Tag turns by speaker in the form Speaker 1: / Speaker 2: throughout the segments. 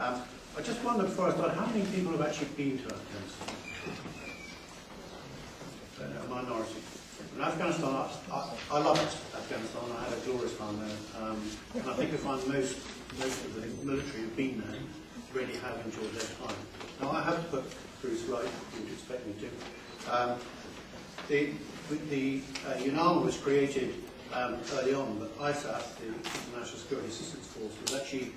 Speaker 1: I just wonder before I start, how many people have actually been to Afghanistan? A minority. In Afghanistan, I loved Afghanistan. I had a glorious time there, and I think you'll find most of the military who've been there really have enjoyed their time. Now I have to put Bruce right, you would expect me to. The UNAMA was created early on, but ISAF, the International Security Assistance Force, was actually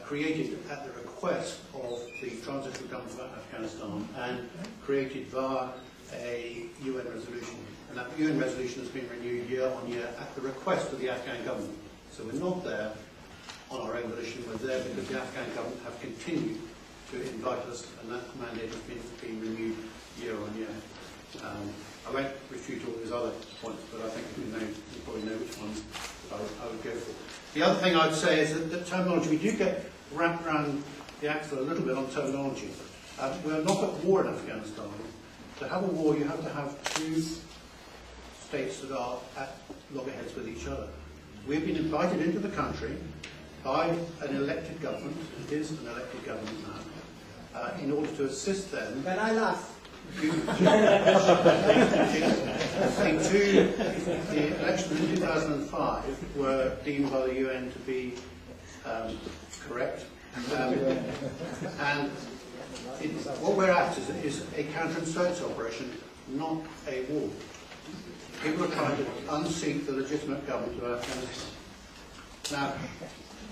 Speaker 1: created at the request of the transitional government of Afghanistan and created via a UN resolution. And that UN resolution has been renewed year on year at the request of the Afghan government. So we're not there on our own volition, we're there because the Afghan government have continued to invite us, and that mandate has been renewed year on year. I won't refute all these other points, but I think you probably know which ones I would go for. The other thing I'd say is that the terminology, we do get wrapped around the axle a little bit on terminology. We're not at war in Afghanistan. To have a war, you have to have two states that are at loggerheads with each other. We've been invited into the country by an elected government, it is an elected government now, in order to assist them.
Speaker 2: But I laugh.
Speaker 1: The elections in 2005 were deemed by the UN to be correct, and what we're at is a counterinsurgency operation, not a war. People are trying to unseat the legitimate government of Afghanistan. Now,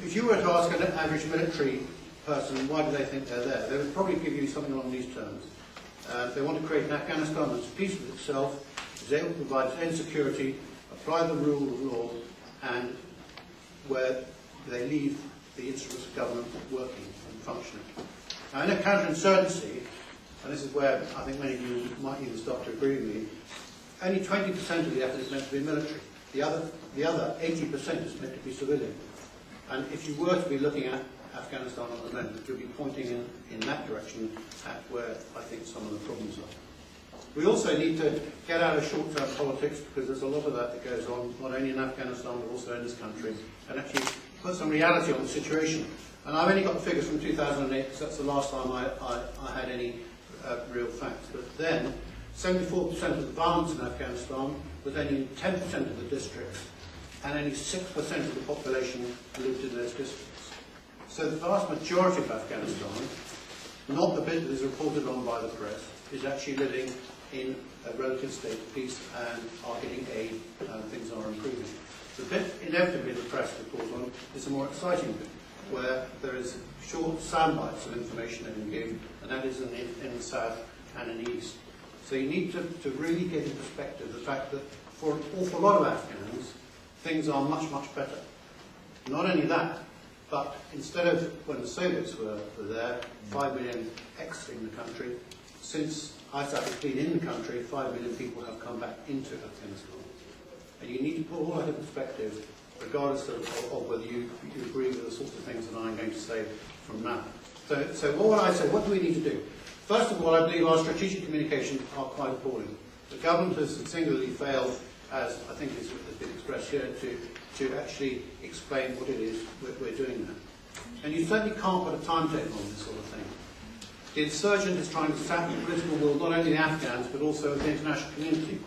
Speaker 1: if you were to ask an average military person why do they think they're there, they would probably give you something along these terms. They want to create an Afghanistan that's at peace with itself, is able to provide its own security, apply the rule of law, and where they leave the instruments of government working and functioning. Now, in a counterinsurgency, and this is where I think many of you might even start to agree with me, only 20% of the effort is meant to be military. The other 80% is meant to be civilian. And if you were to be looking at Afghanistan at the moment, you'll be pointing in that direction at where I think some of the problems are. We also need to get out of short-term politics, because there's a lot of that goes on, not only in Afghanistan but also in this country, and actually put some reality on the situation. And I've only got the figures from 2008, because that's the last time I had any real facts. But then, 74% of the violence in Afghanistan was only in 10% of the districts, and only 6% of the population lived in those districts. So the vast majority of Afghanistan, not the bit that is reported on by the press, is actually living in a relative state of peace and are getting aid and things are improving. The bit inevitably the press reports on is a more exciting bit, where there is short sound bites of information they can give, and that is in the south and in the east. So you need to really get in perspective the fact that for an awful lot of Afghans, things are much, much better. Not only that, but instead of when the Soviets were there, 5 million exiting the country, since ISAF has been in the country, 5 million people have come back into Afghanistan. And you need to put all that in perspective, regardless of whether you agree with the sorts of things that I'm going to say from now. So what would I say? What do we need to do? First of all, I believe our strategic communications are quite appalling. The government has singularly failed, as I think has been expressed here, to actually explain what it is we're doing there. And you certainly can't put a timetable on this sort of thing. The insurgent is trying to sap the political will not only the Afghans, but also the international community.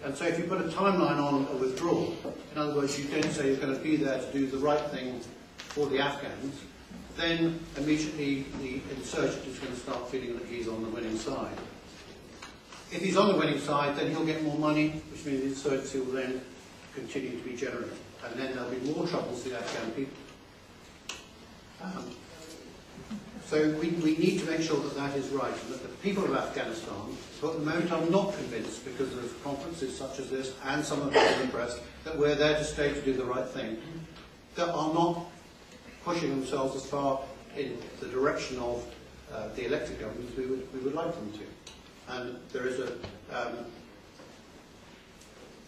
Speaker 1: And so if you put a timeline on a withdrawal, in other words, you don't say you're going to be there to do the right thing for the Afghans, then immediately the insurgent is going to start feeling that he's on the winning side. If he's on the winning side, then he'll get more money, which means the insurgency will then continue to be generated. And then there'll be more troubles for the Afghan people. So we need to make sure that that is right, and that the people of Afghanistan, who at the moment are not convinced because of conferences such as this and some of the press, that we're there to stay to do the right thing, that are not pushing themselves as far in the direction of the elected government as we would like them to. And there is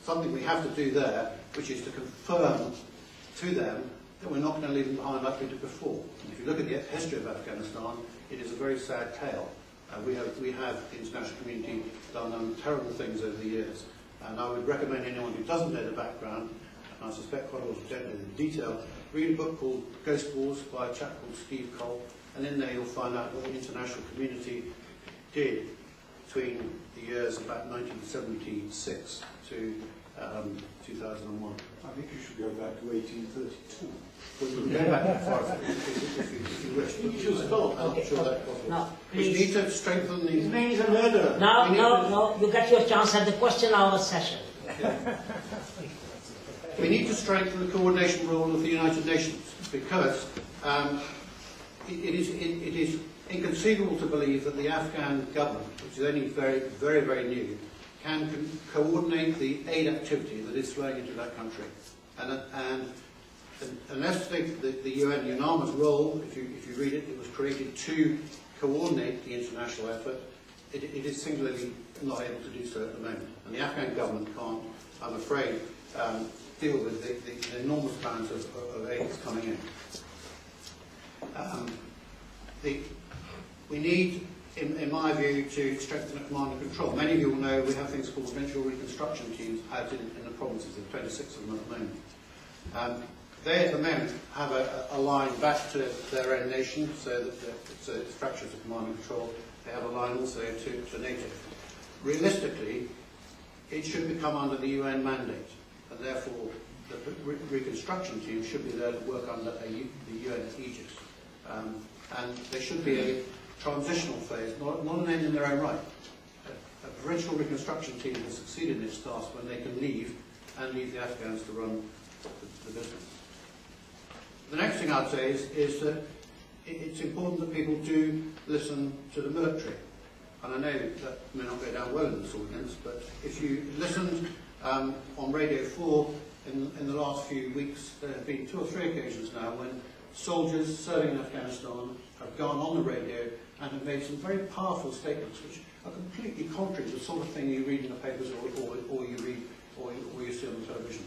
Speaker 1: something we have to do there, which is to confirm to them that we're not going to leave them behind like we did before. And if you look at the history of Afghanistan, it is a very sad tale. We have, the international community, done terrible things over the years. And I would recommend anyone who doesn't know the background, and I suspect quite a lot of don't know the detail, read a book called Ghost Wars by a chap called Steve Cole, and in there you'll find out what the international community did between the years about 1976 to 2001.
Speaker 2: I think you should go back to 1832.
Speaker 1: Well, you can go back that far if you wish. But I'm not sure that's possible.
Speaker 3: No,
Speaker 1: We need to strengthen these.
Speaker 2: He's a murderer.
Speaker 3: No, you get your chance at the question hour session.
Speaker 1: Yeah. We need to strengthen the coordination role of the United Nations because it is inconceivable to believe that the Afghan government, which is only very new, can coordinate the aid activity that is flowing into that country. And unless the UN UNAMA's role, if you read it, it was created to coordinate the international effort. It is singularly not able to do so at the moment. And the Afghan government can't, I'm afraid, deal with the enormous amounts of aid that's coming in. We need, in my view, to strengthen the command and control. Many of you will know we have things called provincial reconstruction teams out in the provinces, there are 26 of them at the moment. They at the moment have a line back to their own nation, so that it's fractures of command and control. They have a line also to NATO. Realistically, it should become under the UN mandate, and therefore the reconstruction team should be there to work under the UN aegis. And there should be a transitional phase, not an end in their own right. A provincial reconstruction team has succeeded in its task when they can leave and leave the Afghans to run the business. The next thing I'd say is that it's important that people do listen to the military. And I know that may not go down well in this audience, but if you listened on Radio 4 in the last few weeks, there have been 2 or 3 occasions now when soldiers serving in Afghanistan have gone on the radio and have made some very powerful statements which are completely contrary to the sort of thing you read in the papers or you read or you see on television.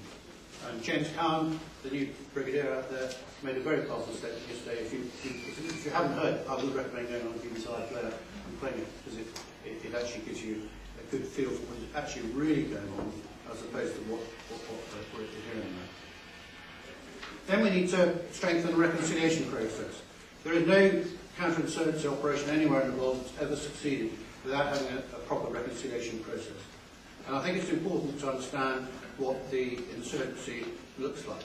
Speaker 1: And James Cowan, the new brigadier out there, made a very powerful statement yesterday. If you haven't heard it, I would recommend going on the BBC player and playing it, because it actually gives you a good feel for what is actually really going on, as opposed to what we're hearing now. Then we need to strengthen the reconciliation process. There is no counterinsurgency operation anywhere in the world that's ever succeeded without having a proper reconciliation process. And I think it's important to understand what the insurgency looks like.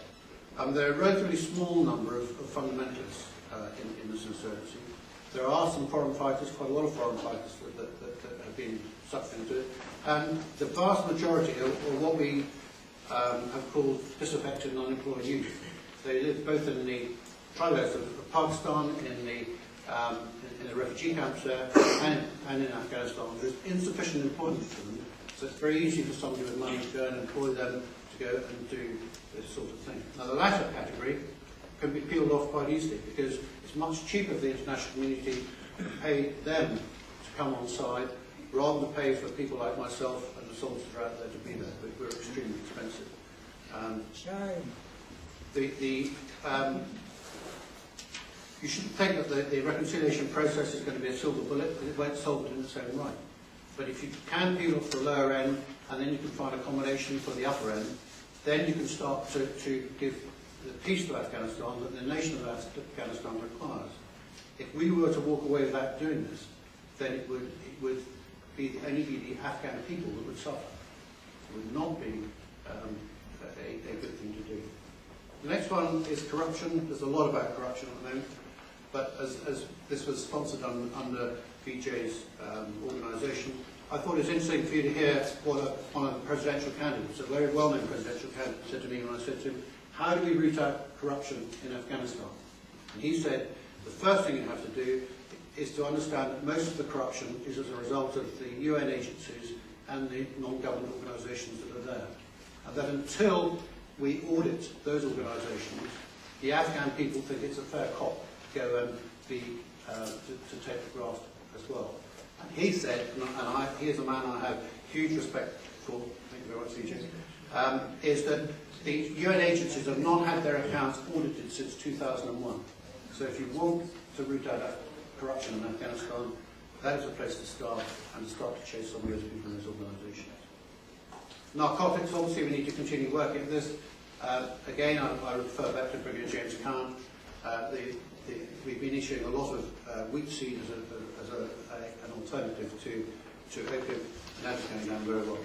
Speaker 1: There are a relatively small number of fundamentalists in this insurgency. There are some foreign fighters, quite a lot of foreign fighters that have been sucked into it. And the vast majority are what we have called disaffected and unemployed youth. They live both in the tribes of Pakistan, in the refugee camps there, and in Afghanistan. There's insufficient employment for them, so it's very easy for somebody with money to go and employ them to go and do this sort of thing. Now, the latter category can be peeled off quite easily because it's much cheaper for the international community to pay them to come on side rather than pay for people like myself and the soldiers who are out there to be there. We're extremely expensive. You shouldn't think that the reconciliation process is going to be a silver bullet, because it won't solve it in its own right. But if you can peel off the lower end, and then you can find accommodation for the upper end, then you can start to give the peace to Afghanistan that the nation of Afghanistan requires. If we were to walk away without doing this, then it would only be the Afghan people that would suffer. It would not be a good thing to do. The next one is corruption. There's a lot about corruption at the moment, but as this was sponsored under VJ's organisation, I thought it was interesting for you to hear what one of the presidential candidates, a very well-known presidential candidate, said to me when I said to him, how do we root out corruption in Afghanistan? And he said, the first thing you have to do is to understand that most of the corruption is as a result of the UN agencies and the non-government organisations that are there. And that until we audit those organisations, the Afghan people think it's a fair cop to go and to take the graft as well. And he said, and he is a man I have huge respect for, thank you very much, CJ, is that the UN agencies have not had their accounts audited since 2001. So if you want to root out corruption in Afghanistan, that is a place to start, and start to chase some of those people in those organisations. Narcotics, obviously we need to continue working at this. Again, I refer back to Brigadier James Khan. We've been issuing a lot of wheat seed as an alternative to opium, and that's going down very well.